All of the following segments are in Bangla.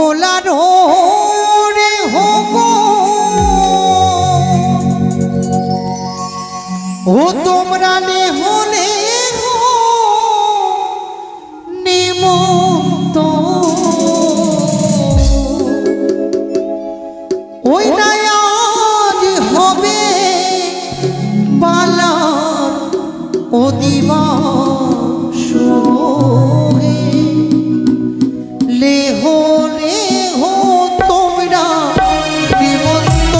সকলারো রে হোক ও তোমরা নে হলে নেমন্ত ওই নাই আজ হবে পালার ও দিবস লেহো লেহো তোমরা নিমন্ত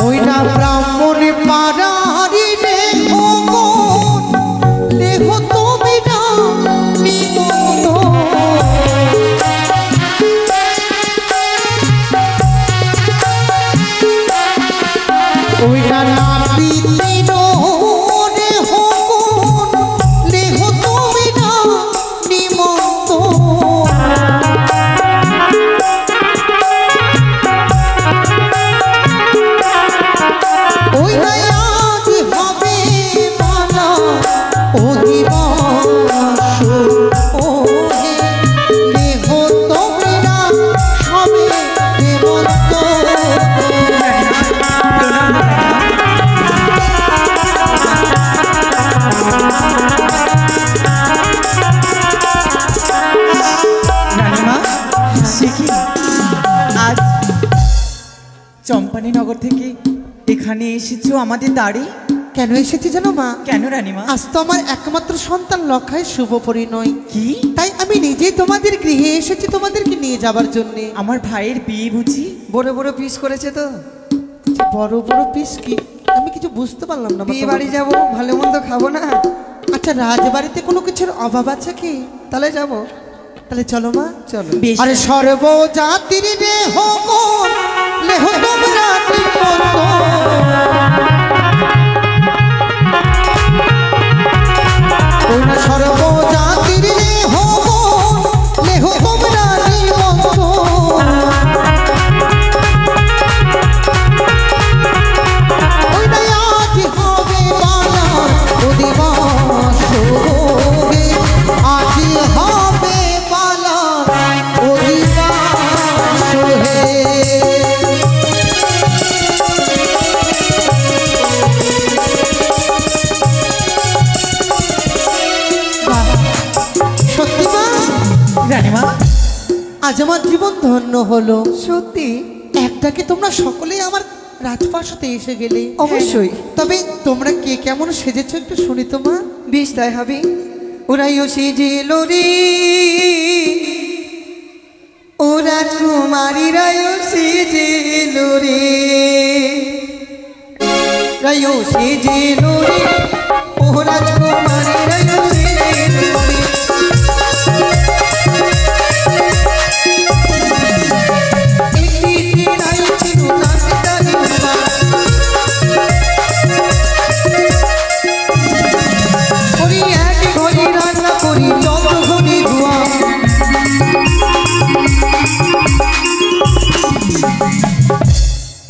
ওই না ব্রাহ্মণ পাড়ারি লেহো লেহো তোমরা নিমন্ত ওই না নাপিতি রে হোক লেহো তোমরা নিমন্ত ওই না আজ হবে পালা ও দিবস ও হে লেহো তোমরা সবে নেমন্ত আজ চম্পানীনগর থেকে এখানে এসেছো আমাদের দাঁড়ি কেন এসেছি জানো মা? কেন রানীমা? আজ তো আমার একমাত্র সন্তান লক্ষায় শুভ পরিণয়। কি? তাই আমি নিজেই তোমাদের গৃহে এসেছি তোমাদেরকে নিয়ে যাবার জন্য। আমার ভাইয়ের বিয়ে বুঝি? বড় বড় পিস করেছে তো। বড় বড় পিস কি? আমি কিছু বুঝতে পারলাম না। বিয়ে বাড়ি যাবো, ভালো মন্দ খাবো না? আচ্ছা রাজবাড়িতে কোনো কিছুর অভাব আছে কি? তাহলে যাবো। তাহলে চলো মা, চলো। আরে সর্ব জাতির রে হোক লেহো তোমরা নিমন্ত ওই না সর্ব জাতির রে হোক লেহো তোমরা নিমন্ত ওই না আজ হবে পালা ও দিবস হে আজ হবে পালা ও দিবস হে সত্যি মা? রানীমা আজ আমার জীবন ধন্য হলো। সত্যি? একটাকে তোমরা সকলেই আমার রাজপ্রাসাদে এসে গেলে। অবশ্যই। তবে তোমরা কে কেমন সেজেছো একটু শুনি তো মা। বেশ তাই হবে। ওরাইও সেজেল রে ও রাজকুমারীরাইও সেজেল রে রাইও সেজেল রে ও রাজকুমারীরাইও সেজেল রে একটি রাইও ছিল নাচতারি করি এক ঘড়ি রান্না করি যত ঘড়ি ধোয়া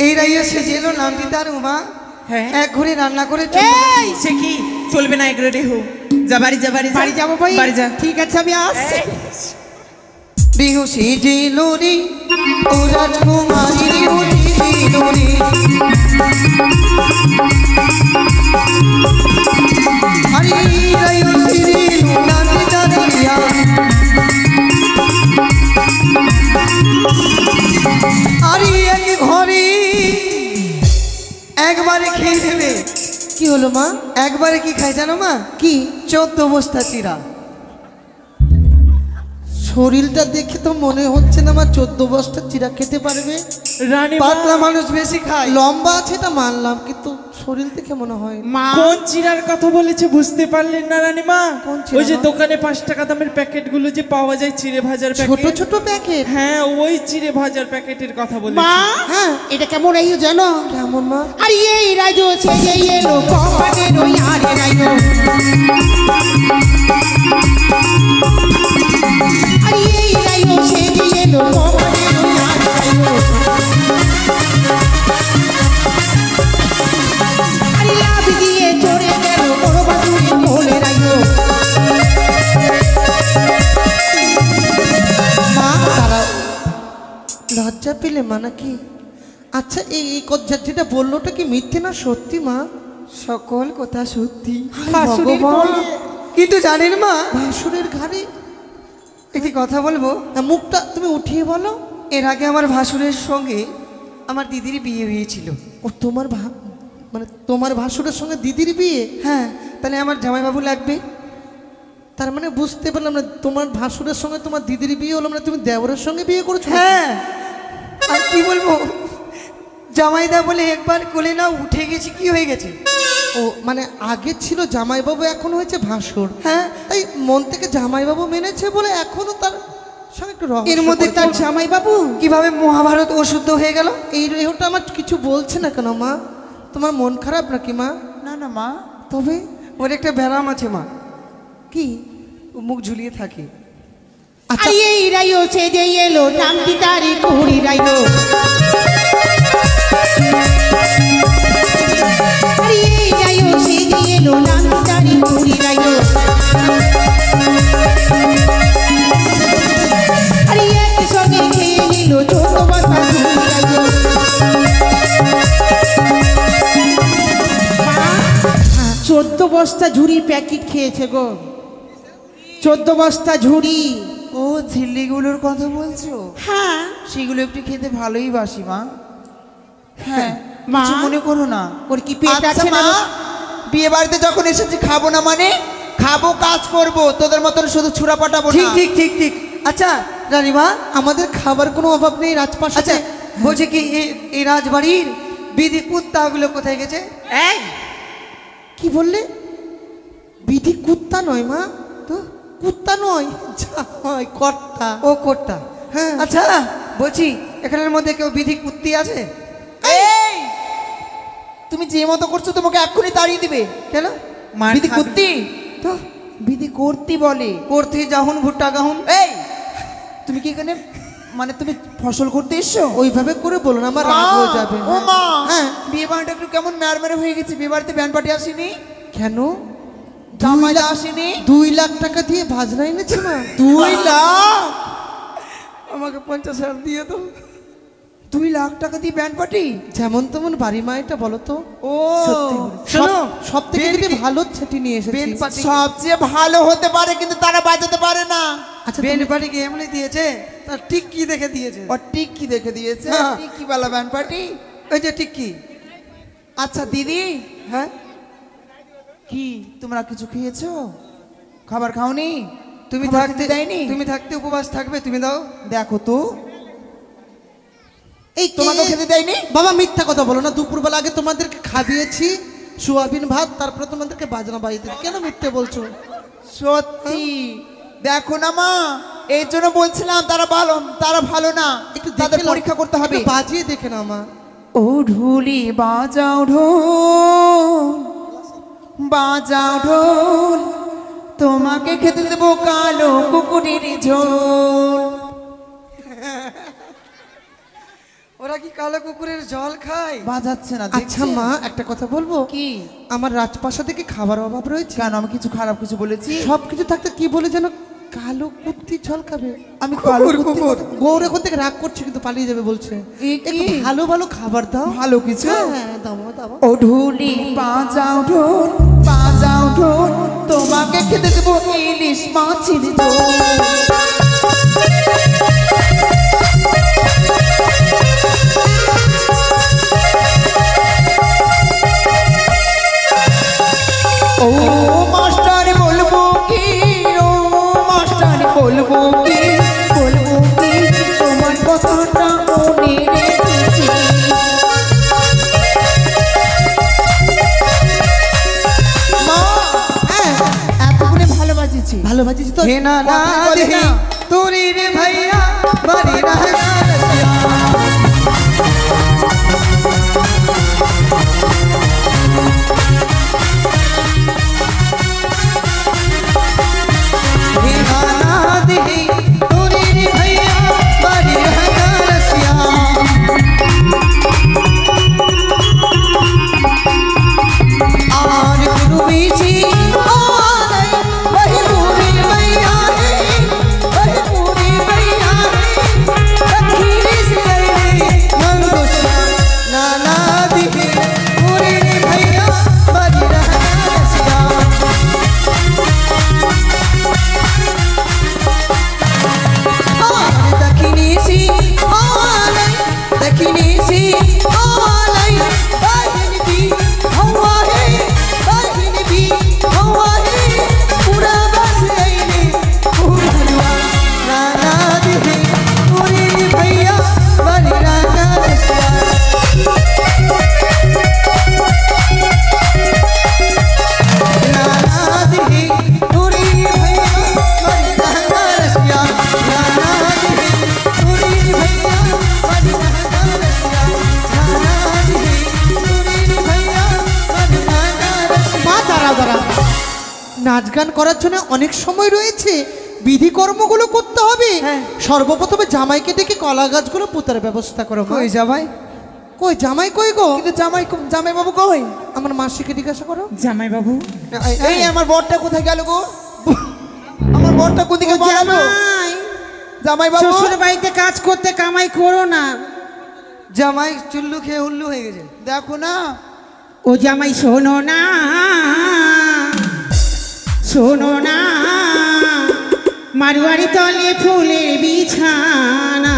এই রাইয়া সেজেলো নামটি তার উমা। হ্যাঁ এক ঘড়ি রান্না করে এই সে কি চলবে না? এগুলো রেহো যা বাড়ি যা বাড়ি বাড়ি যাবো ভাই? বাড়ি যা। ঠিক আছে আমি আসছি। দেহ সেজেলো রে ও রাজকুমারী রে ও সেজেলো রে আরে রাইয়া সেজেলো নামটি তার রিয়া আরে এক ঘরে একবারে খেয়ে দেবে। কি হলো মা? একবারে কি খাই জানো মা? কি? 14 বস্তা চিরা। শরীরটা দেখে তো মনে হচ্ছে না মা 14 বস্তা চিরা খেতে পারবে। রানীমা পাতলা মানুষ বেশি খায়। লম্বা আছে এটা মানলাম, কিন্তু শরীর দেখে মনে হয় মা কোন চিরার কথা বলেছে বুঝতে পারলেন না রানীমা? কোন চিরা ওই যে মা? দোকানে 5 টাকা দামের প্যাকেট গুলো যে পাওয়া যায় চিড়ে ভাজার ছোট প্যাকেট। ছোট প্যাকেট? হ্যাঁ ওই চিড়ে ভাজার প্যাকেটের কথা বলেছে। মা হ্যাঁ এটা কেমন রাইও জানো? কেমন মা? আরে এই রাজো ছেড়ে এলো কপালে রই আরে রাইও আরে এই রাইও ছেড়ে এলো কপালে রই আরে লজ্জা পেলে মা নাকি? আচ্ছা এই যেটা বললোটা কি মিথ্যে না সত্যি মা? সকল কথা সত্যি। শাশুড়ির ভগবান। কোলে। কিন্তু জানেন মা, ভাসুরের ঘাড়ে একটি কথা বলবো। মুখটা তুমি উঠিয়ে বলো। এর আগে আমার ভাসুরের সঙ্গে আমার দিদির বিয়ে হয়েছিল। ও তোমার মানে তোমার ভাসুরের সঙ্গে দিদির বিয়ে? হ্যাঁ, তাহলে আমার জামাইবাবু লাগবে। তার মানে বুঝতে পারলাম না, তোমার ভাসুরের সঙ্গে তোমার দিদির বিয়ে হলো, মানে তুমি দেওরের সঙ্গে বিয়ে করেছো? হ্যাঁ, আর কি বলবো, জামাইদা বলে একবার কোলে না উঠে গেছি, কি হয়ে গেছে। ও মানে আগে ছিল জামাইবাবু, এখন হয়েছে ভাসুর। হ্যাঁ, তাই মন থেকে জামাইবাবু মেনেছে বলে এখনো তার সঙ্গে একটু রহস্য এর মধ্যে করেছে। তার জামাইবাবু কিভাবে মহাভারত অশুদ্ধ হয়ে গেল? এই রেহটা আমার কিছু বলছে না কেন মা? তোমার মন খারাপ নাকি মা? না না মা, তবে ওর একটা ব্যারাম আছে মা, কি ও মুখ ঝুলিয়ে থাকে। আচ্ছা আরে এই রাইও সে যে এলো নামটি তারি কুহুরি রাইলো। আরে এই রাইও সে যে এলো নামটি তারি কুহুরি রাইলো। আরে একই সঙ্গে খেয়ে নিল 14 বস্তা ঝুড়ি রাইলো। মা 14 বস্তা ঝুড়ির প্যাকেট খেয়েছে গো, 14 বস্তা ঝুড়ি। ও ঝিল্লিগুলোর কথা বলছো? হ্যাঁ সেগুলো একটু খেতে ভালোই বাসি মা। হ্যাঁ মা। কিছু মনে করো না। ওর কি পেট আচ্ছা আছে না? মা, বিয়ে বাড়িতে যখন এসেছি খাবো না মানে খাবো, কাজ করব, তোদের মতন শুধু ছুরা পাঠাবো ঠিক না। ঠিক ঠিক ঠিক। আচ্ছা রানীমা, আমাদের খাবার কোনো অভাব নেই রাজপাশে। আচ্ছা বলছে কি এই রাজবাড়ির বিধি কুত্তাগুলো কোথায় গেছে? এই কি বললে? বিধি কুত্তা নয় মা, তো কুত্তা নয়, জামাই কর্তা। ও কোট্টা। হ্যাঁ। আচ্ছা বলছি এখানের মধ্যে কেউ বিধি কুত্তি আছে? এই তুমি যে মতো করছো তোমাকে এক্ষুনি তাড়িয়ে দিবে। কেন? বিধি করতি, তো বিধি করতি বলে। করতে যাহুন ভুট্টা গাহুন। এই তুমি কি এখানে মানে তুমি ফসল করতে এসছো? ওইভাবে করে বলো না, আমার রাগ হয়ে যাবে। ও মা, হ্যাঁ। বিয়ে বাড়িটা একটু কেমন ম্যারমেরে হয়ে গেছে। বিয়ে বাড়িতে ব্যান্ড পার্টি আসেনি, কেন? জামাইদা আসেনি। 2 লাখ টাকা দিয়ে ভাজনা এনেছে মা। 2 লাখ? আমাকে 50,000 দিয়ে তো। 2 লাখ টাকা দিয়ে ব্যান্ড পার্টি? যেমন তেমন বাড়ি মা, এটা বলো তো। ও সত্যি শোনো, সব থেকে বেল যদি কি- ভালো সেটি নিয়ে এসেছি। বেল পার্টি সবচেয়ে ভালো হতে পারে কিন্তু তারা বাজাতে পারে না। আচ্ছা বেল পার্টিকে এমনি দিয়েছে, তার টিক্কি দেখে দিয়েছে। ও টিক্কি দেখে দিয়েছে। হ্যাঁ। টিক্কি वाला ব্যান্ড পার্টি। ওই যে টিক্কি। আচ্ছা দিদি, হ্যাঁ, কি তোমরা কিছু খেয়েছো? খাবার খাওনি? তুমি খাবার থাকতে খেতে দেয়নি? তুমি থাকতে উপবাস থাকবে, তুমি দাও। দেখো তো, এই তোমাকে খেতে দেয়নি? বাবা মিথ্যা কথা বলো না। দুপুরবেলা আগে তোমাদেরকে খাবিয়েছি সোয়াবিন ভাত, তারপরে তোমাদেরকে বাজনা বাজিয়ে। কেন মিথ্যে বলছো? সত্যি দেখো না মা, এই জন্য বলছিলাম তারা ভালো না, একটু তাদের দেখে নাও, পরীক্ষা করতে হবে। একটু বাজিয়ে দেখে না মা। ও ঢুলি বাজাও ঢোল, বাজাও ঢোল, তোমাকে খেতে দেবো কালো কুকুরের ঝোল। ওরা কি কালো কুকুরের জল খায়? বাজাচ্ছে না আচ্ছা দেখছেন? মা একটা কথা বলবো কি? আমার রাজপ্রাসাদে কি খাবার অভাব রয়েছে? কেন, আমি কিছু খারাপ কিছু বলেছি? সব কিছু থাকতে কি বলে যেন কালো কুত্তি ঝোল খাবে। আমি কালো কুকুর, কুকুর। কুকুর। গৌর এখন থেকে রাগ করছে কিন্তু পালিয়ে যাবে বলছে। এ কি? একটু ভালো ভালো খাবার দাও। ভালো কিছু? হ্যাঁ দাও দাও। ও ঢুলি বাজাও ঢোল, বাজাও ঢোল, তোমাকে খেতে দেবো ইলিশ মাছের ঝোল। ও মাস্টার বলবো কি, ও মাস্টার বলবো কি, বলবো কি, তোমার কথাটা মনে রেখেছি। মা, এতক্ষণে ভালো বাজেছি। ভালো বাজিস তো। হে না না কথা বলে দেহি না। তোরি রে ভাইয়া বাড়ি রাহনা রসিয়া। হে না না দেহি তোরি রে ভাইয়া বাড়ি রাহনা রসিয়া। আর গুরু জি আলাই वही पूरी मैया है, वही पूरी मैया है। নাচ গান করার জন্য অনেক সময় রয়েছে, বিধি কর্মগুলো করতে হবে। হ্যাঁ। সর্বপ্রথমে জামাইকে ডেকে কলা গাছগুলো পোতার ব্যবস্থা করো। কই জামাই? কই জামাই কই গো? কিন্তু জামাই বাবু কই? আমার মাসিকে জিজ্ঞাসা করো। জামাই বাবু, এই আমার বরটা কোথায় গেল গো? আমার বরটা কোদিকে পালালো? জামাই, জামাই বাবু শ্বশুর বাড়িতে কাজ করতে কামাই করো না। জামাই চুল্লু খেয়ে উল্লু হয়ে গেছে। দেখো না, ও জামাই শোনো না, শোনো না, মারুয়ারি তলে ফুলের বিছানা।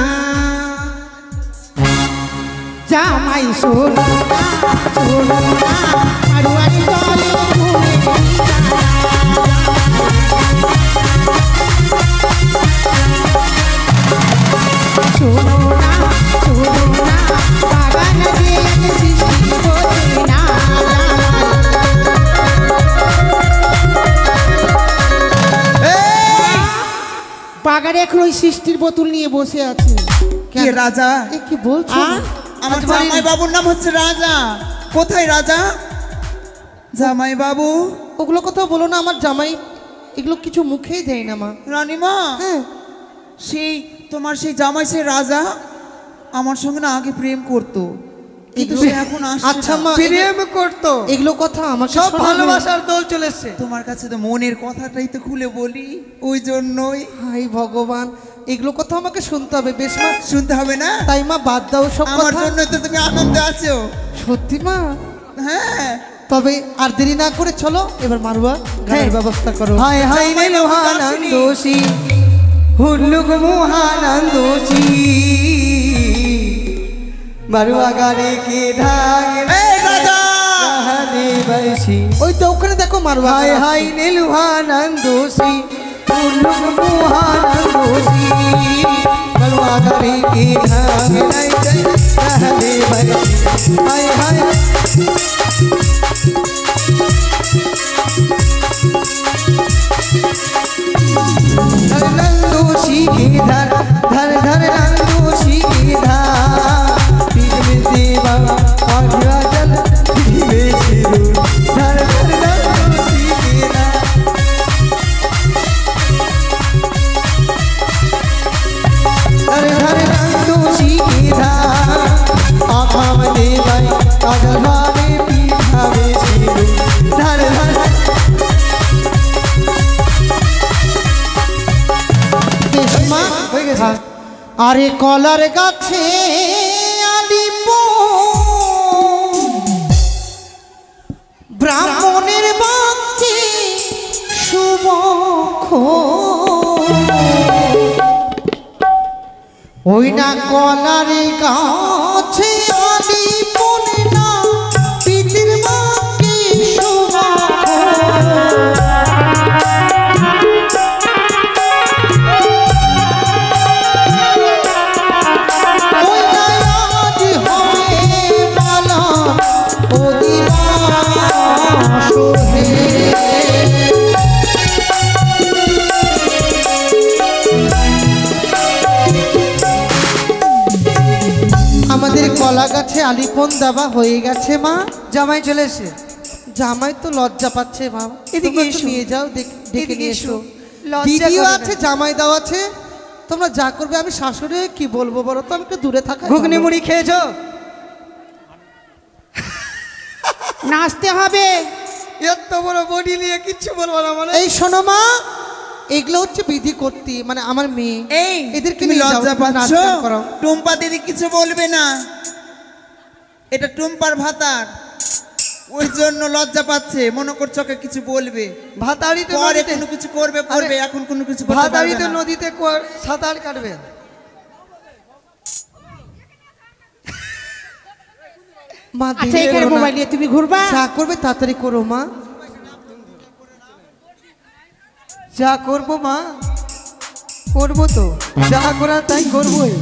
জামাই শোনো না, শোনো না, মারুয়ারি তলে ফুলের বিছানা। শোনো না, শোনো না, বাগান দিয়ে সৃষ্টি হতে না। বাগানে এখন ওই সৃষ্টির বোতল নিয়ে বসে আছে। কে রাজা? এ কি বলছো? আমার জামাই বাবুর নাম হচ্ছে রাজা। কোথায় রাজা? জামাই বাবু। ওগুলো কথা বলো না, আমার জামাই এগুলো কিছু মুখেই দেয় না মা। রানীমা, হ্যাঁ, সেই তোমার সেই জামাই সে রাজা আমার সঙ্গে না আগে প্রেম করতো, কিন্তু সে এখন আসছে আচ্ছা না। মা, প্রেম করতো, এগুলো কথা আমাকে সব শোনাবে? ভালোবাসার দোল চলে এসছে। তোমার কাছে তো মনের কথাটাই তো খুলে বলি, ওই জন্যই। হাই ভগবান, এগুলো কথা আমাকে শুনতে হবে। বেশ মা, শুনতে হবে না? তাই মা বাদ দাও সব আমার কথা। জন্য তো তুমি আনন্দে আছো। সত্যি মা? হ্যাঁ, তবে আর দেরি না করে চলো এবার মারুয়া গানের ব্যবস্থা করো। হায় হায় রে লোহানন্দোষী, হুল্লুক মোহানন্দোষী, বারুয়া গারে কে ঢাক এই রাজা! রাহানে বৈশী। ওই তো ওখানে দেখো মারুয়া। হায় হায় রে লোহানন্দোষী, হুল্লুক মোহানন্দোষী, বারুয়া গারে কে ঢাক রাহানে বৈশী। হায় হায় नंदोशी की धर धर धर नंदोशी की धार, पीठ में देवा और जल में सिरूर, धर धर नंदोशी की धार, धर धर नंदोशी की धार, आँखा में देवा और जल में पीठा में सिरूर, धर धर। মা হয়ে গেছে। আরে কলার গাছে ব্রাহ্মণের বাচ্চে শুভখ, ওই না কলার গাছে আলিপন না পিতির বাক্যে শুভখ। আমাদের কলা গাছে আলিপন দেওয়া হয়ে গেছে মা। জামাই চলে এসে, জামাই তো লজ্জা পাচ্ছে মা, এদিকে তোমরা একটু এসো। নিয়ে যাও, ডেকে এদিকে নিয়ে এসো। এসো। লজ্জা দিদিও করে আছে, না। জামাই দাও আছে, তোমরা যা করবে। আমি শাশুড়ি হয়ে কি বলবো বলো তো, আমি একটু দূরে থাকা। ঘুগনি মুড়ি খেয়েছো? নাচতে হবে। এত বড় বডি নিয়ে কিচ্ছু বলবো না মানে? এই শোনো মা, এগুলো হচ্ছে বিধি করতে, মানে আমার মেয়ে। এই এদেরকে তুমি নিয়ে যাও, লজ্জা নাচ পাচ্ছ? গান করাও। টুম্পা দিদি কিছু বলবে না, এটা টুম্পার ভাতার, ওই জন্য লজ্জা পাচ্ছে, মনে করছে ওকে কিছু বলবে। ভাতাড়ি তো পরে নদীতে, কোনো কিছু করবে করবে, এখন কোনো কিছু করতে ভাতাড়ি পারবে তো না। নদীতে সাঁতার কাটবে। মা আচ্ছা, দেরি এখানে করো না। মোবাইল নিয়ে তুমি ঘুরবা? যা করবে তাড়াতাড়ি করো মা। যা করবো মা, করবো তো, যা করার তাই করবোই।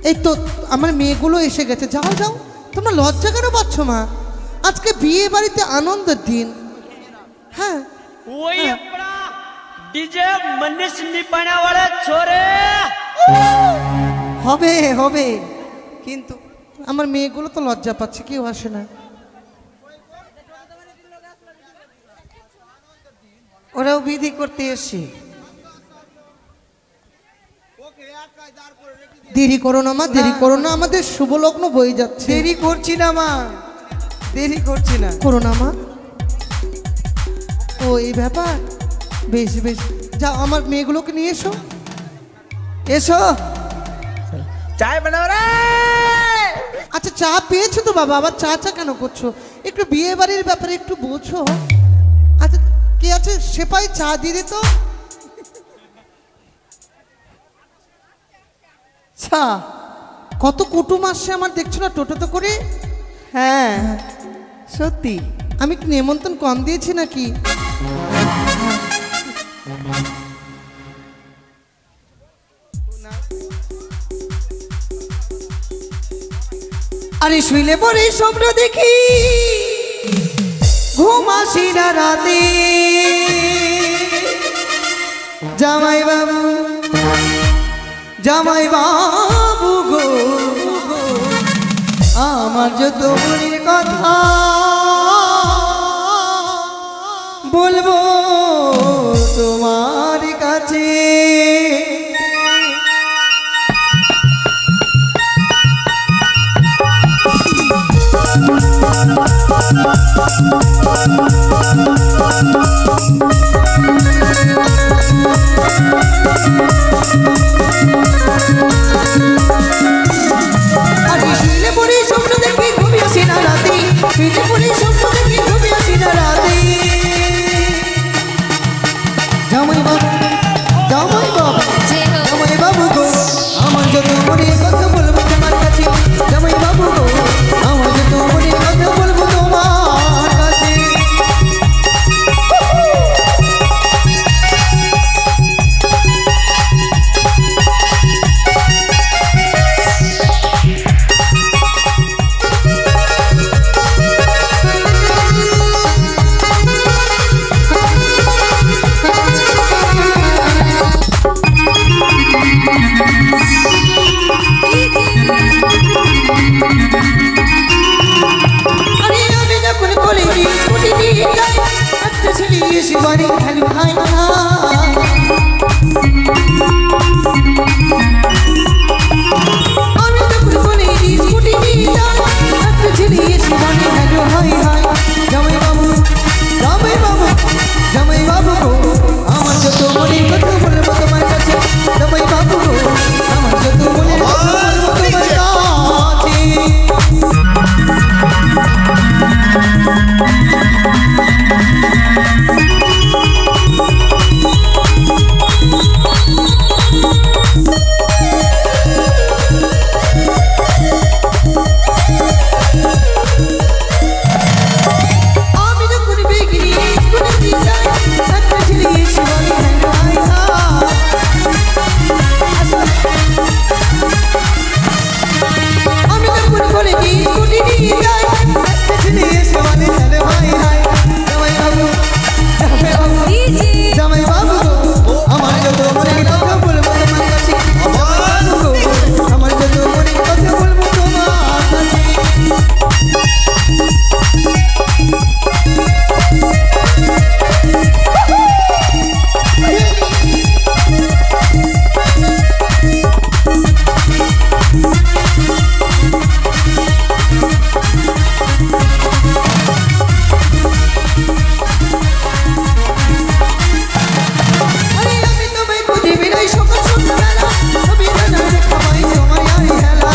এই তো আমার মেয়েগুলো এসে গেছে, যাও যাও। তোমরা লজ্জা কেন পাচ্ছ মা? আজকে বিয়ে বাড়িতে আনন্দের দিন। হ্যাঁ, वही अपना डीजे मनीष निपाने वाले छोरे। হবে হবে, কিন্তু আমার মেয়েগুলো তো লজ্জা পাচ্ছে, কেউ আসে না। ওরাও বিধি করতে এসছে। দেরি করো না মা, দেরি করো না, আমাদের শুভ লগ্ন বয়ে যাচ্ছে। দেরি করছি না মা, দেরি করছি না। করো না মা। ও এই ব্যাপার, বেশ বেশ, যাও আমার মেয়েগুলোকে নিয়ে এসো। এসো। চায় বানাও রে। আচ্ছা চা পেয়েছো তো বাবা, আবার চা চা কেন করছো? একটু বিয়ে বাড়ির ব্যাপারে একটু বোঝো। আচ্ছা কে আছে সেপাই, চা দিয়ে দিত। চা। কত কুটুম আসছে আমার, দেখছো না টোটোতে করে? হ্যাঁ সত্যি। আমি কি নেমন্তন্ন কম দিয়েছি নাকি? আরে শুইলে পরে স্বপ্ন দেখি, ঘুম আসি না রাতে। জামাই বাবু, জামাই বাবু গো, আমার যত মনের কথা বলবো তোমার কাছে। আরে শুইলে পরে স্বপ্ন দেখি, ঘুমিয়ে আসি না রাতে। শুইলে পরে স্বপ্ন দেখি, ঘুমিয়ে আসি না রাতে। জামাই বাবু, জামাই বাবু, জামাই বাবু গো, আমার যত মনের কথা বলবো তোমার কাছে। জামাই বাবু গো, আমার যত মনের কথা বলবো তোমার কাছে। আরে আমি যখন কলেজে ছুটি নিয়ে যাই, একটা ছেলে এসে বাড়ি হ্যালো হাই হাই। আমি যখন কলেজে ছুটি নিয়ে যাই, একটা ছেলে এসে বাড়ি হ্যালো হাই হাই। জামাই বাবু, জামাই বাবু, জামাই বাবু গো, আমার যত মনের কথা বলবো তোমার কাছে। জামাই বাবু গো, আমার যত মনের কথা বলবো তোমার কাছে। আমি যখন বেগে নিয়ে স্কুলে যাই, একটা ছেলে এসে বলে হ্যালো হাই হাই। আমি যখন কলেজে ছুটি নিয়ে যাই, একটা ছেলে এসে বলে হ্যালো হাই হাই। জামাই বাবু, জামাই বাবু, জামাই বাবু গো, আমার যত মনের কথা বলবো তোমার কাছে। জামাই বাবু গো, আমার যত মনের কথা বলবো তোমার কাছে। আরে আমি তোমায় খুঁজে বেড়াই সকাল সন্ধ্যাবেলা, আমি জানা দেখা পাই তোমার আরে হেলা।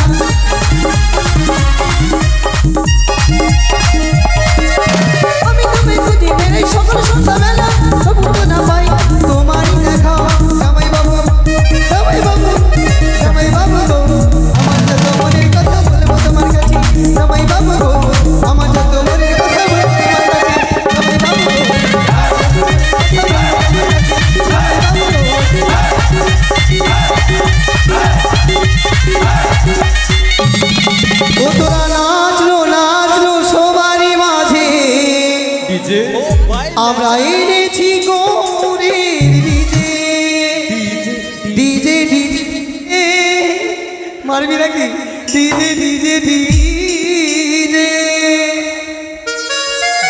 আমি তোমায় খুঁজে বেড়াই সকাল সন্ধ্যাবেলা, তবু তো না পাই তোমারই দেখা। জামাই বাবু, জামাই বাবু, জামাই বাবু গো, আমার যত মনের কথা বলবো তোমার কাছে। জামাই বাবু গো, আমার যত মনের কথা বলবো তোমার কাছে। জামাই বাবু গো, ও তোরা নাচলো নাচলো সবারই মাঝে, আমরা এনেছি গৌরের ডিজে। ডিজে ডিজে মারবি নাকি? डीजे डीजे डीजे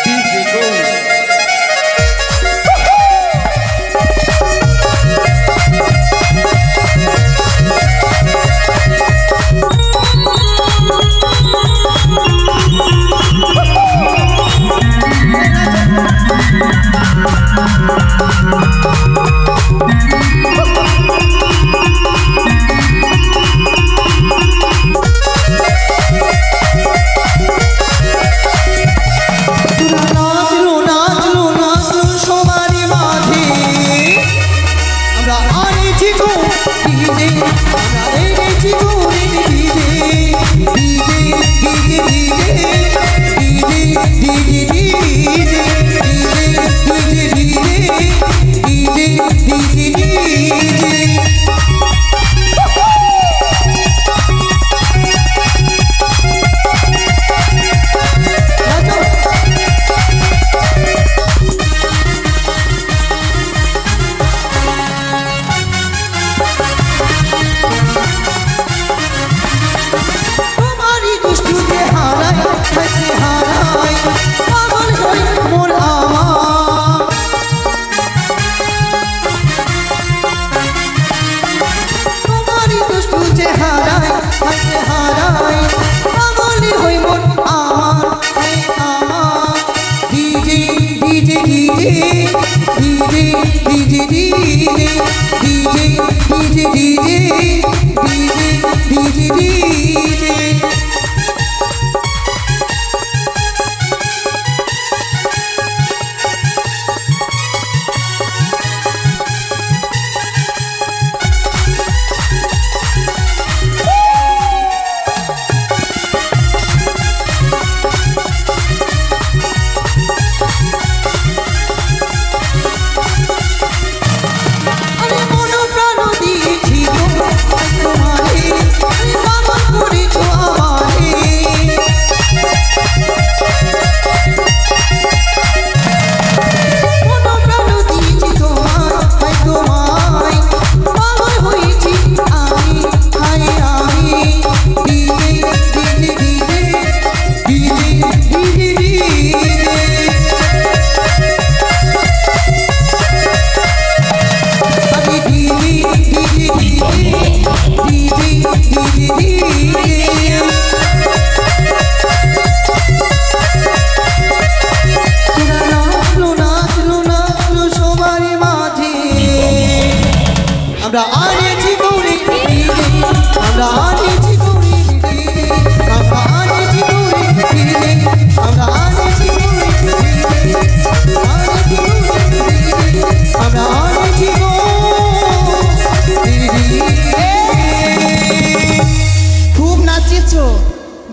डीजे गो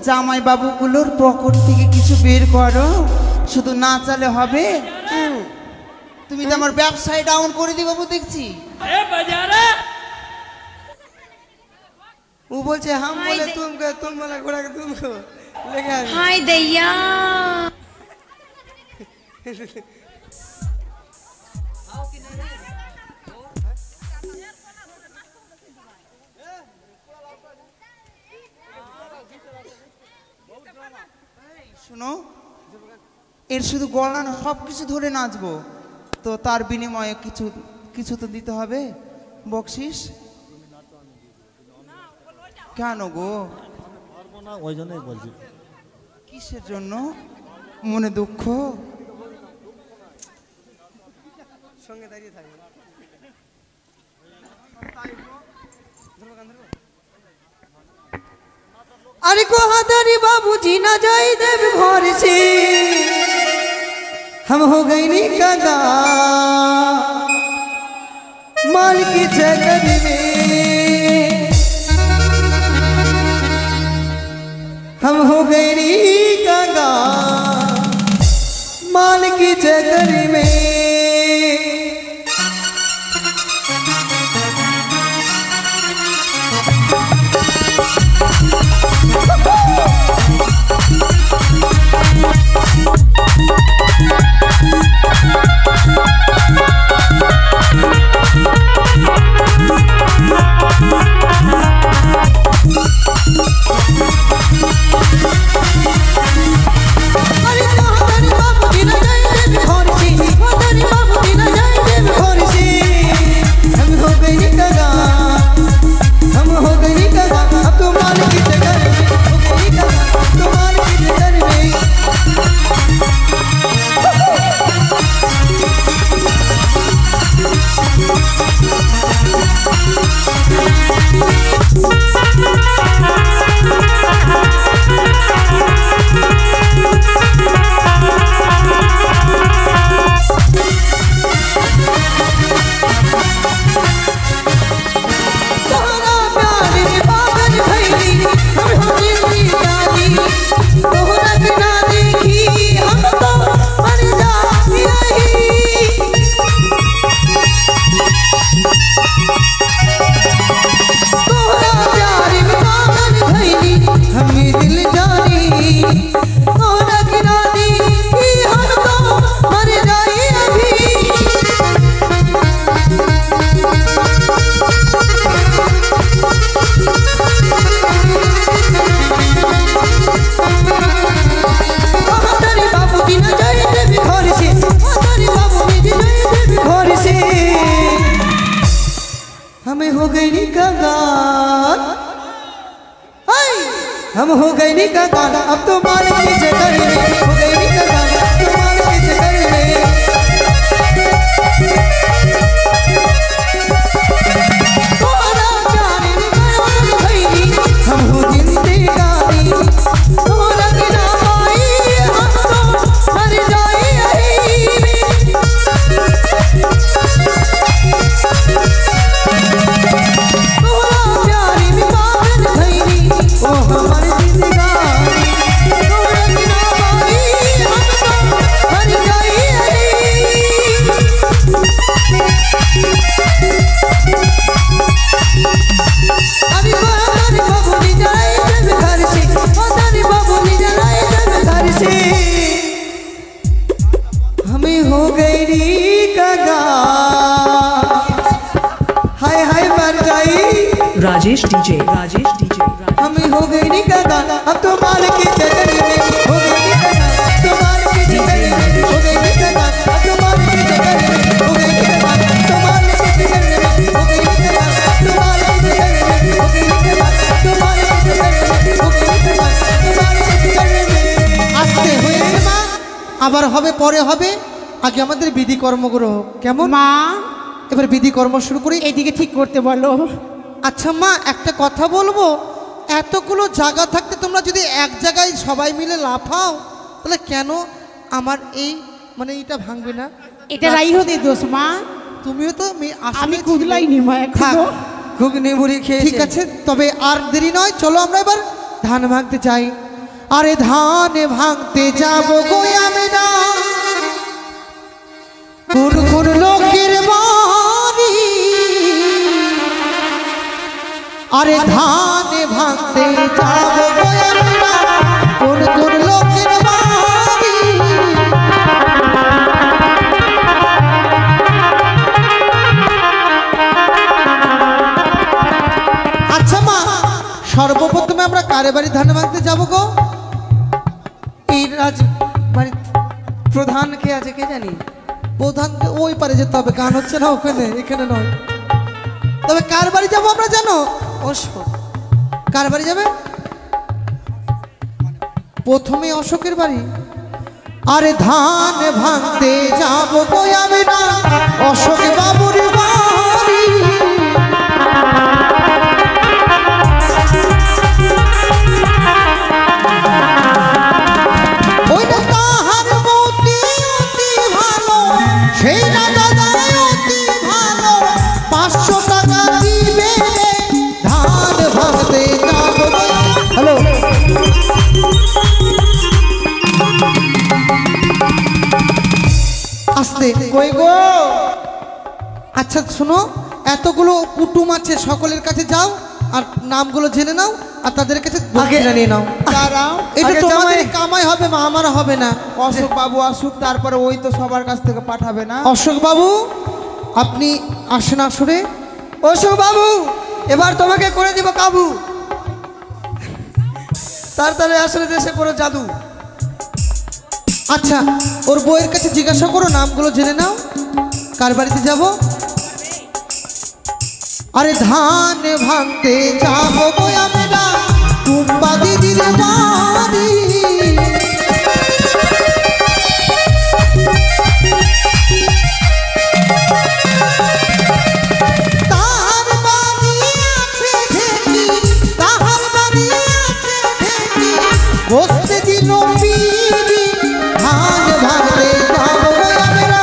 জামাই বাবুগুলোর পকেট থেকে কিছু বের করো, শুধু না চালে হবে? তুমি তো আমার ব্যবসায় ডাউন করে দিবে বাবু দেখছি। वो बोलते हम बोले तुम बोला घोड़ा के तुमको लेके आ हाय दैया শুনো, এর শুধু গলা না সব কিছু ধরে নাচবো, তো তার বিনিময়ে কিছু কিছু তো দিতে হবে বকশিস। কেন গো? ওই জন্যই বলছি। কিসের জন্য? মনে দুঃখ? সঙ্গে দাঁড়িয়ে থাকবে। अरे को हदरी बाबूजी ना जाई देव घर से हम हो गई नी कदा माल की चक्कर में हम हो गई नी कदा माल की चक्कर में हो गए नी कंगाल, हम हो गए नी कंगाल, अब तो माल के चक्कर में हो गए नी कंगाल, अब तो माल के चक्कर में। तोरा जाने में बर्बाद भइली, हम हो जिंदगानी, तोरा बिना पाई हम तो मर जाई यही। तोरा प्यारी में पागल भइली, ओ हमर जिंदगानी, तोरा बिना पाई हम तो मर जाई यही। अभी बाबा बाबू नी जाए जब घर से, दादी बाबू नी जाए जब घर से, हमें हो गई री कंगाल, हाय हाय मर जाई। राजेश डीजे हमें हो गई नी कंगाल, अब तो माल के चक्कर में हो गई नी कंगाल, तो माल के चक्कर में हो गई नी कंगाल, अब तो माल के चक्कर में हो गई नी कंगाल, तो माल के चक्कर में हो गई नी कंगाल, तो माल के चक्कर में हो गई नी कंगाल, तो माल के चक्कर में हो गई नी कंगाल, तो माल के चक्कर में। আসতে হয়েছে মা, আবার হবে পরে হবে, আগে আমাদের বিধি কর্মগুলো হোক, কেমন? মা এবার বিধি কর্ম শুরু করি। এইদিকে ঠিক করতে বলো। আচ্ছা মা, একটা কথা বলবো, এতগুলো জায়গা থাকতে তোমরা যদি এক জায়গায় সবাই মিলে লাফাও, তাহলে কেন আমার এই মানে এটা ভাঙবে না? এটা রাইহদের দোষ মা, তুমিও তো আমি কুগলাইনি মা এখনো। ঘুগনি মুড়ি খেয়েছে। ঠিক আছে, তবে আর দেরি নয়, চলো আমরা এবার ধান ভাঙতে যাই। আরে ধান ভাঙতে যাব গো আমরা, কোন কোন লোকের বাড়ি, আরে ধান ভাঙতে যাব গো আমরা, কোন কোন লোকের বাড়ি। আচ্ছা মা, সর্বপ্রথমে আমরা কারে বাড়ি ধান ভাঙতে যাবো গো? এই রাজ বাড়ি প্রধান কে আছে কে জানি? প্রধান ওই পারে যেতে হবে, গান হচ্ছে না ওখানে, এখানে নয়। তবে কার বাড়ি যাবো আমরা জানো? অশোক। কার বাড়ি যাবে? প্রথমে অশোকের বাড়ি। আরে ধান ভাঙতে যাবো গো আমরা, অশোক বাবুর বাড়ি। ওই না তাহার মতি অতি ভালো, সেই না দাদা অতি ভালো, 500 টাকা দিবে ধান ভাঙতে যাবো গো। হ্যালো, আস্তে কই গো। আচ্ছা শোনো, এতগুলো কুটুম আছে, সকলের কাছে যাও আর নামগুলো জেনে নাও আর তাদের কাছে দক্ষিণা নিয়ে নাও। দাঁড়াও, এটা আগে তোমাদের জামাই- কামাই হবে মা, আমার হবে না। অশোক বাবু আসুক, তারপরে ওই তো সবার কাছ থেকে পাঠাবে না। অশোক বাবু আপনি আসেন আসরে। অশোক বাবু এবার তোমাকে করে দিব কাবু, তাড়াতাড়ি আসলে দেশে করো জাদু। আচ্ছা, ওর বইয়ের কাছে জিজ্ঞাসা করো, নামগুলো জেনে নাও, কার বাড়িতে যাব। আরে ধান ভাঙতে যাবো গো আমরা, টুম্পা দিদির বাড়ি। তাহার বাড়ি আছে ঢেকি, তাহার বাড়ি আছে ঢেকি, বসতে দিল পিড়ি, ধান ভাঙতে যাবো গো আমরা।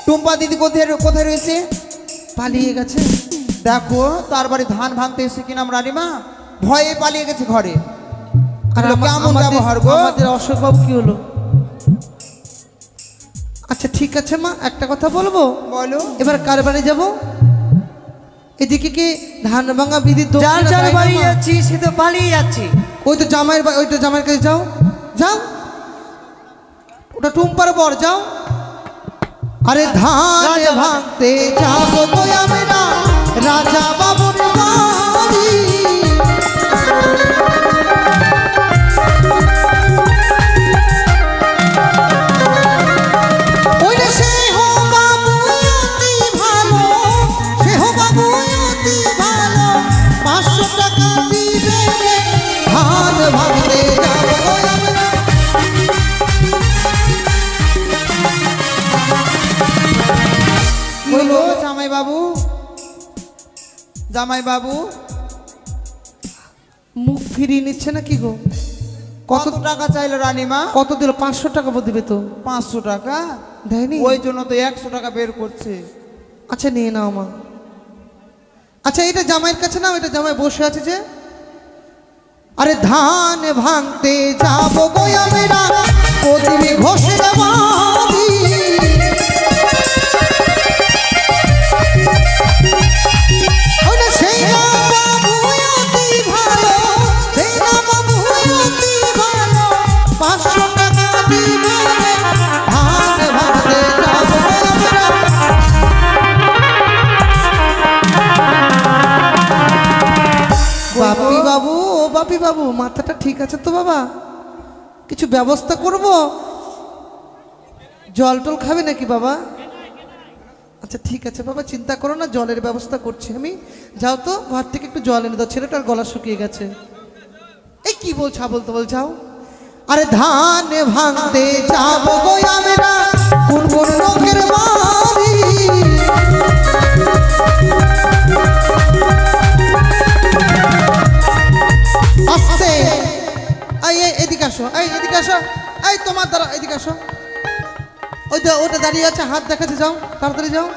টুম্পা দিদি কোথায় কোথায় রয়েছে? পালিয়ে গেছে। দেখো তার বাড়ি ধান ভাঙতে এসে কিনা রানীমা ভয়ে পালিয়ে গেছে ঘরে। আর কেমন ব্যবহার গো? আমাদের অশোক বাবু কি হলো? আচ্ছা ঠিক আছে মা, একটা কথা বলবো। বলো। এবার কার বাড়ি যাব? এদিকে কি ধান ভাঙা বিধির যার দক্ষিণা যার দেয় না বাড়ি মা? যাচ্ছি সে তো পালিয়ে যাচ্ছে। ওই তো জামাইয়ের ওই তো জামাইয়ের কাছে যাও, যাও, ওটা টুম্পার বর, যাও। আরে ধান ভাঙতে যাবো গো আমরা, রাজা বাবুর বাড়ি। জামাই বাবু মুখ ফিরিয়ে নিচ্ছে না কি গো? কত টাকা চাইলো রানীমা? কত দিল? 500 টাকা দিবে তো। 500 টাকা দেয়নি? ওই জন্য তো 100 টাকা বের করছে। আচ্ছা নিয়ে নাও মা। আচ্ছা এটা জামাইয়ের কাছে নাও, এটা জামাই বসে আছে যে। আরে ধান ভাঙতে যাবো গো আমরা প্রতিমি ঘোষের বাড়ি। ওটা সেই না বাবু অতি ভালো, সেই না বাবু অতি ভালো, 500 টাকা দিবে ধান ভাঙতে যাবো গো আমরা। বাপি বাবু, ও বাপি বাবু, মাথাটা ঠিক আছে তো বাবা? কিছু ব্যবস্থা করব? জল টল খাবে নাকি বাবা? আচ্ছা ঠিক আছে বাবা, চিন্তা করো না, জলের ব্যবস্থা করছি আমি। যাও তো ঘর থেকে একটু জল এনে দাও, ছেলেটার গলা শুকিয়ে গেছে। এই কি বলছো বলতে বল, যাও। আরে ধান ভাঙতে যাবো গো আমরা কোন কোন লোকের বাড়ি। আস্তে, এই এদিকে আসো, এই এদিকে আসো, এই তোমার দ্বারা এদিকে আসো। ওই তো ওটা দাঁড়িয়ে আছে, হাত দেখাচ্ছে, যাও তাড়াতাড়ি যাও।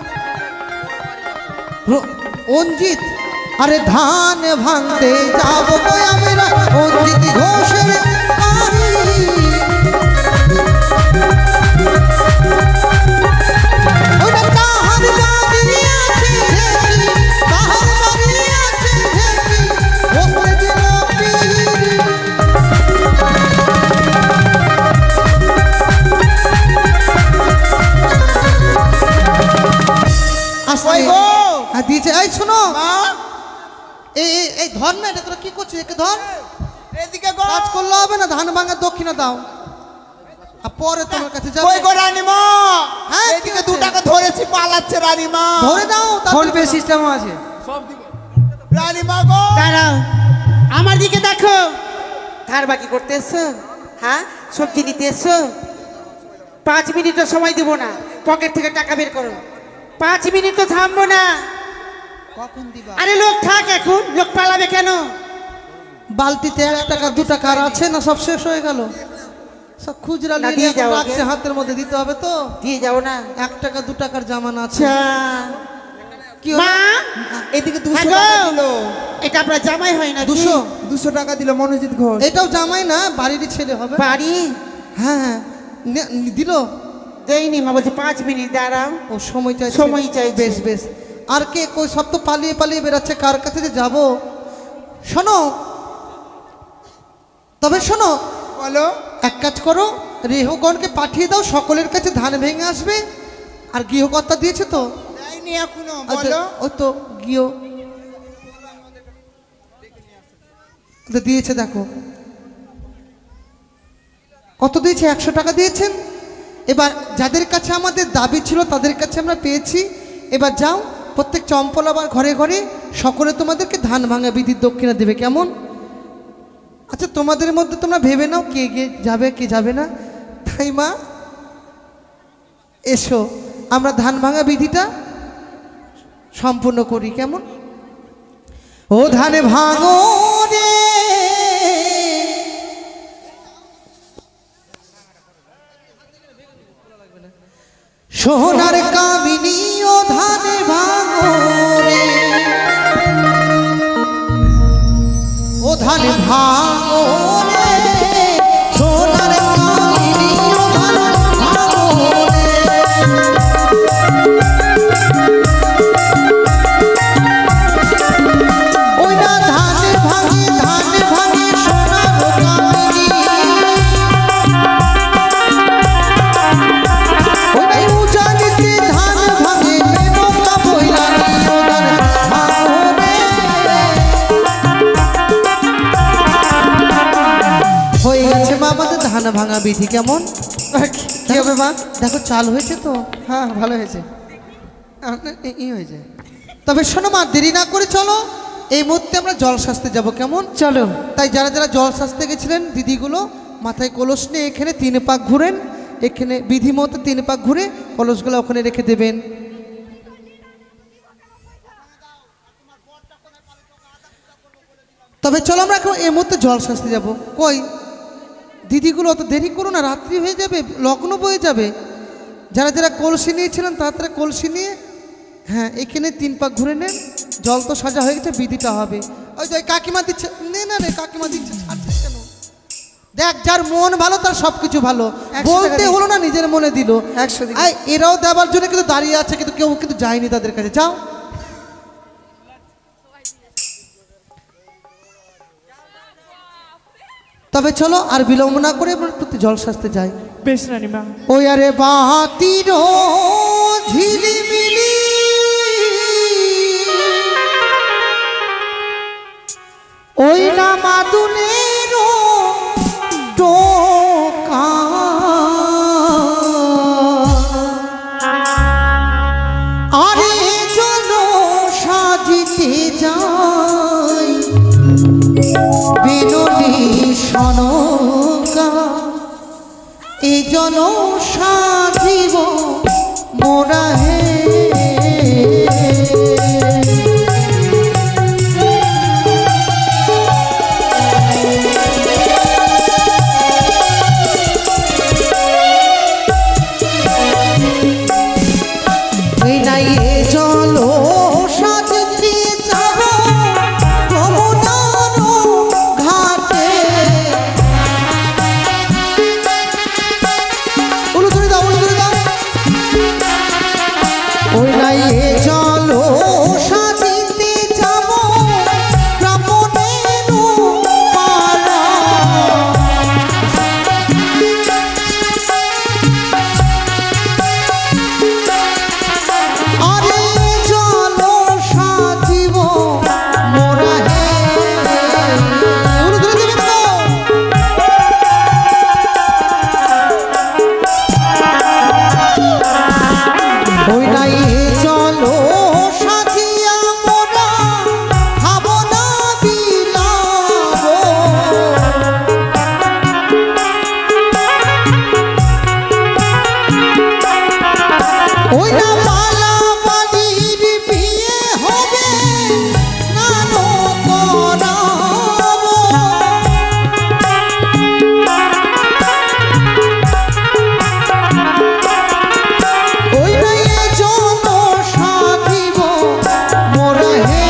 অঞ্জিত, আরে ধান ভাঙতে যাবো গো আমরা অঞ্জিত ঘোষের বাড়ি। ওটা কাহার বাড়ি আছে ঢেকি, কাহার বাড়ি আছে ঢেকি, ওপরে দিল পিড়ি। ওই গো দিয়েছে। এই শোনো, মা এই ধর না, এটা তোরা কি করছিস? একে ধর, এদিকে গো। কাজ করলে হবে না, ধান ভাঙার দক্ষিণা দাও, আর পরে তোমার কাছে যাবে। ওই গো রানীমা, হ্যাঁ, এদিকে ঠিক 2 আছে। টাকা ধরেছি, পালাচ্ছে রানীমা। ধরে দাও, ফোন পে সিস্টেমও আছে। রানীমা গো, দাঁড়াও, আমার দিকে দেখো। ধার বাকি করতে এসছো? হ্যাঁ, সবজি নিতে এসছো? 5 মিনিটও সময় দেবো না, পকেট থেকে টাকা বের করো। 5 মিনিটও থামবো না। কখন দিবা? আরে লোক থাক, এখন লোক পালাবে কেন? বালতিতে 1 টাকা 2 টাকা আর আছে না? সব শেষ হয়ে গেল, সব খুচরা না, নিয়ে দিয়ে যাও রাখছে, আগে। হাতের মধ্যে দিতে হবে তো। দিয়ে যাও না। 1 টাকা 2 টাকার জামানা আছে। আচ্ছা কি হলো? মা, এদিকে 200 হ্যাঁ গো। টাকা দিল। এটা আপনার জামাই হয় না? 200 টাকা দিল মনোজিৎ ঘোষ। এটাও জামাই না, বাড়িরই ছেলে হবে। বাড়ি হ্যাঁ হ্যাঁ, দিল। দেয়নি মা, বলছে 5 মিনিট দাঁড়াও। ও সময় চাই, সময় চাইছে। বেশ বেশ। আর কে কই, সব তো পালিয়ে পালিয়ে বেরাচ্ছে, কার কাছে যে যাবো? শোনো, তবে শোনো, বলো। এক কাজ করো, রেহগণকে পাঠিয়ে দাও, সকলের কাছে ধান ভেঙে আসবে। আর গৃহকর্তা দিয়েছে তো? দেয়নি এখনো, আচ্ছা, বলো। ওই তো গৃহ তো দিয়েছে, দেখো কত দিয়েছে, 100 টাকা দিয়েছেন। এবার যাদের কাছে আমাদের দাবি ছিল তাদের কাছে আমরা পেয়েছি। এবার যাও, প্রত্যেক চম্পল আবার ঘরে ঘরে সকলে তোমাদেরকে ধান ভাঙা বিধির দক্ষিণা দেবে, কেমন? আচ্ছা তোমাদের মধ্যে তোমরা ভেবে নাও কে কে যাবে কে যাবে না, তাই মা এসো আমরা ধান ভাঙা বিধিটা সম্পূর্ণ করি, কেমন? ও ধানে ভাঙো রে সোনার কামিনী, ও ধানে ভাঙো রে, ও ধানে ভাঙো রে সোনার কামিনী, ও ধানে ভাঙো রে। ওই না ধান ভাঙে সোনার কামিনী, ওই না উজানিতে ধান ভাঙে নৌকা বইলা নিয়ে, ও ধান ভাঙো রে। হয়ে গেছে মা আমাদের ধান ভাঙা বিধি, কেমন? কি হবে মা? দেখো চাল হয়েছে তো? হ্যাঁ ভালো হয়েছে, ই হয়েছে। তবে শোনো মা, দেরি না করে চলো, এই মুহূর্তে আমরা জল সাজতে যাবো, কেমন? চলো। তাই যারা যারা জল সাজতে গেছিলেন দিদিগুলো মাথায় কলস নিয়ে এখানে 3 পাক ঘুরেন, এখানে বিধি মতো 3 পাক ঘুরে কলসগুলো ওখানে রেখে দেবেন। তবে চলো আমরা এখন এই মুহূর্তে জল শাস্তি যাবো। কই দিদিগুলো অত দেরি করো না, রাত্রি হয়ে যাবে, লগ্ন বয়ে যাবে। যারা যারা কলসি নিয়েছিলেন তারা কলসি নিয়ে হ্যাঁ এখানে 3 পাক ঘুরে নেন। জল তো সাজা হয়ে গেছে, বিধিটা হবে। ওই যে কাকিমা দিচ্ছে, নে না রে কাকিমা দিচ্ছে, ছাড়ছিস কেন? দেখ যার মন ভালো তার সব কিছু ভালো। বলতে হলো না, নিজের মনে দিল। 100 দিন। এরাও দেওয়ার জন্য কিন্তু দাঁড়িয়ে আছে, কিন্তু কেউ কিন্তু যায়নি তাদের কাছে। যাও তবে চলো আর বিলম্ব না করে আমরা প্রতি জল শাস্তে যাই। বেশ রানীমা। ওই আরে বাতির ঝিলিমিলি ওই না মাদুনের টোকা আরে জন সাজিতে যাই বিনোদী সনকা এই জন সাজিব মোরা হে। ওই নাই এ চলো সাজতে যাব যমুনার ঘাটে। উলুধুরি দাও, উলুধুরি দাও। ওই নাই এ চলো সাজিতে যাব ব্রাহ্মণের পাড়া। আরে চলো সাজিব মোরা হে। উলুধুরি দেবে তো। ওই নাই চলো সাজিয়া মোরা খাবো না বিলাব। ওই না মালা বালির বিয়ে হবে স্নান করাবো। ওই নাই জন সাজিব মোরা হে।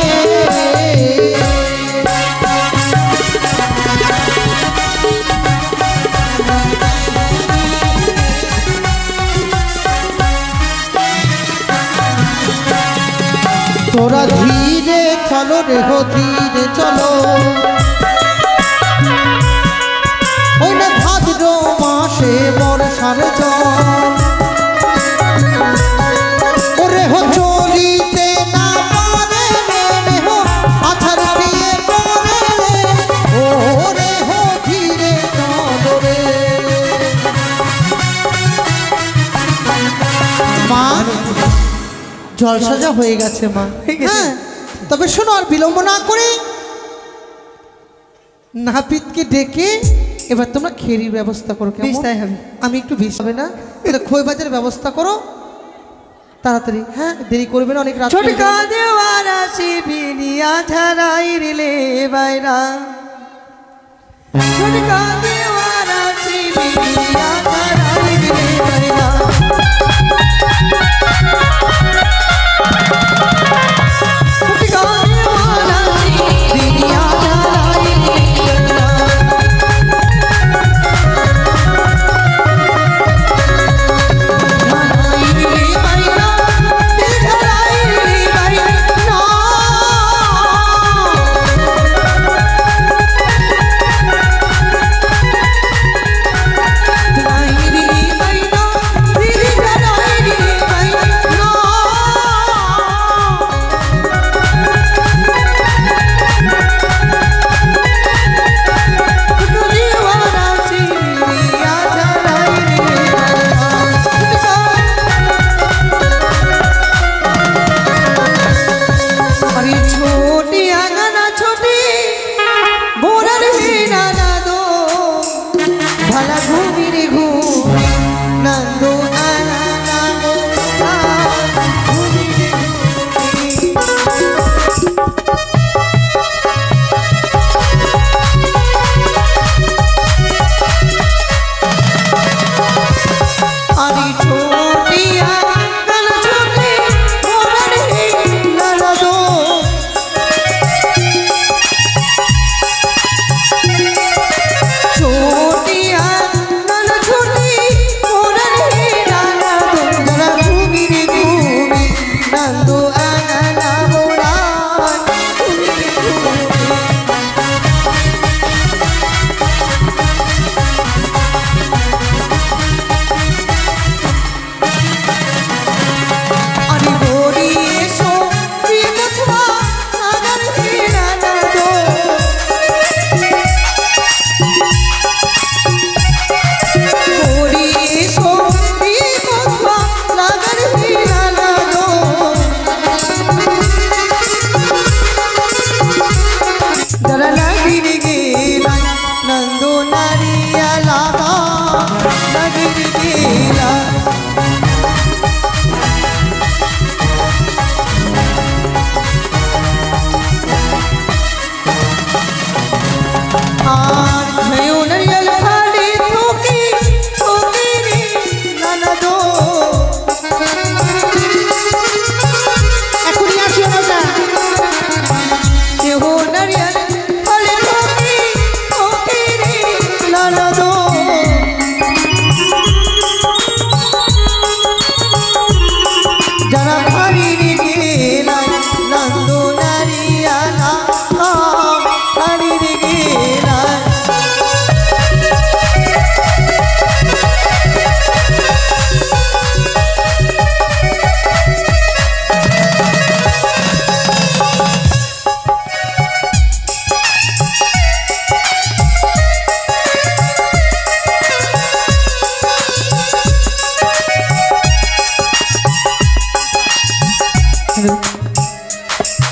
তোরা ধীরে চলো রে হো, ধীরে চলো। ওই না ভাদ্র মাসে বর্ষার জল ওরে হো চলিতে না পারে রে হো আছাড় দিয়ে পড়ে রে। ওরে হো ধীরে চলো রে। মা জল সাজা হয়ে গেছে মা। হ্যাঁ তবে শোনো আর বিলম্ব না করে নাপিতকে ডেকে এবার তোমরা খেরির ব্যবস্থা করো। কেমন? বিস্তায় হবে। আমি একটু বিষ হবে না, এটা খই বাজার ব্যবস্থা করো তাড়াতাড়ি। হ্যাঁ দেরি করবে না, অনেক রাত হয়ে ছোটকা যাবে। দেওয়ারা শিবিনিয়া ধারাই রিলে বাইরা। ছোটকা দেওয়ারা শিবিনিয়া ধারাই রিলে বাইরা। ছোটকা দেওয়ারা শিবিনিয়া ধারাই রিলে বাইরা। ধারাই রিলে বাইরা, ধারাই রিলে বাইরা। না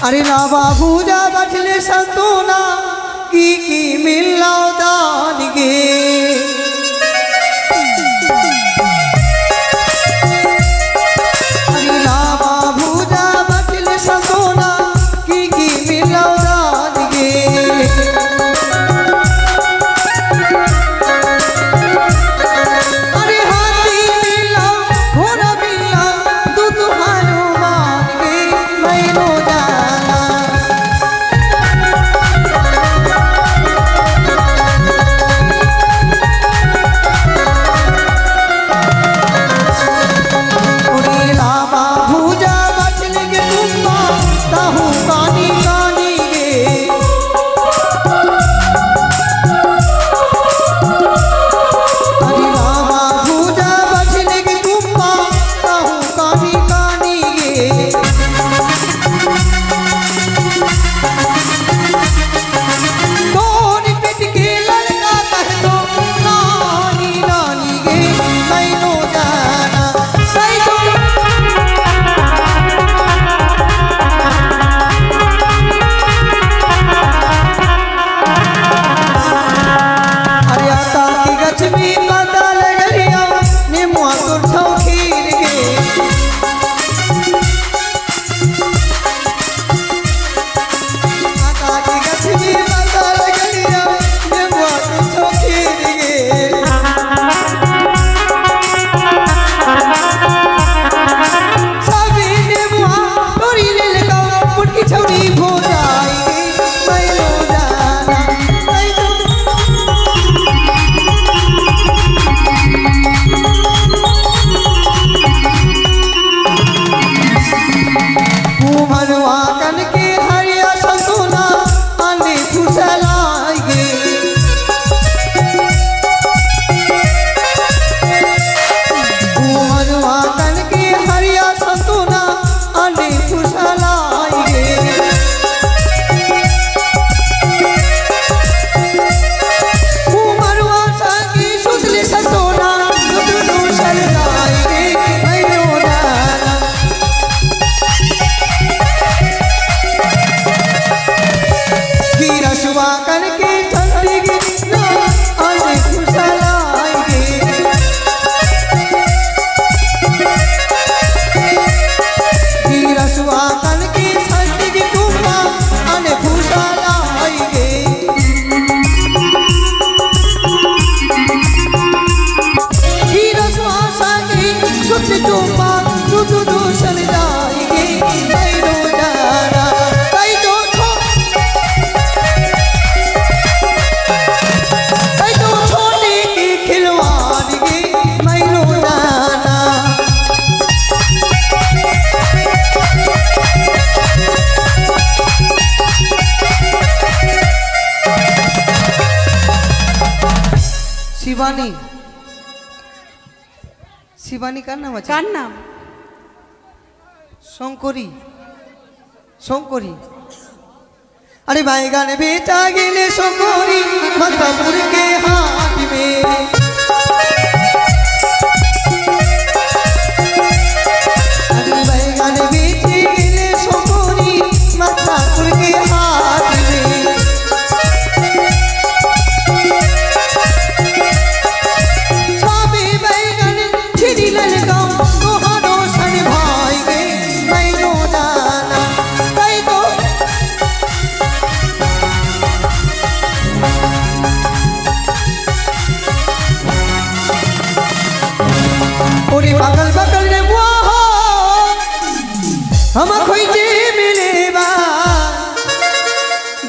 अरे ना बाबू जा बचले संतोना की मिलाओ दान गे अरे ना बाबू जा बचले संतोना की मिलाओ दान गे अरे हाथी मिलाओ घोड़ा मिलाओ दूध हनुमान गे मैनो जाना शिवानी शिवानी का नाम আছে কার নাম শঙ্করী শঙ্করী अरे बैगन बेचा गेले शंकरी मथुरापुर के हाट में अरे बैगन बेचे गेले शंकरी मथुरापुर के हाट में स्वामी बैगन छिड़ी ललगाओ तोहारो सन भाई गे मैनो जाना कई तो ओरे बगल बगल रे वाह हम खोइजे मिले बा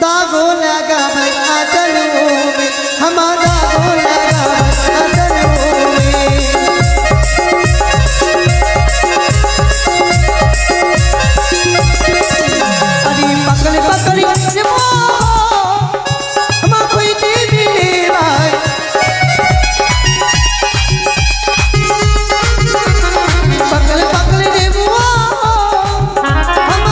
दागो लगा मैं आचलो में हम दागो लगा आचलो में अरे बगल बगल रे वाह हम खोइजे मिले बा पकल पकल रे बुआ हम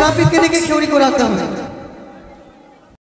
নাপিতকে ডেকে খেউড়ি করাতে হবে।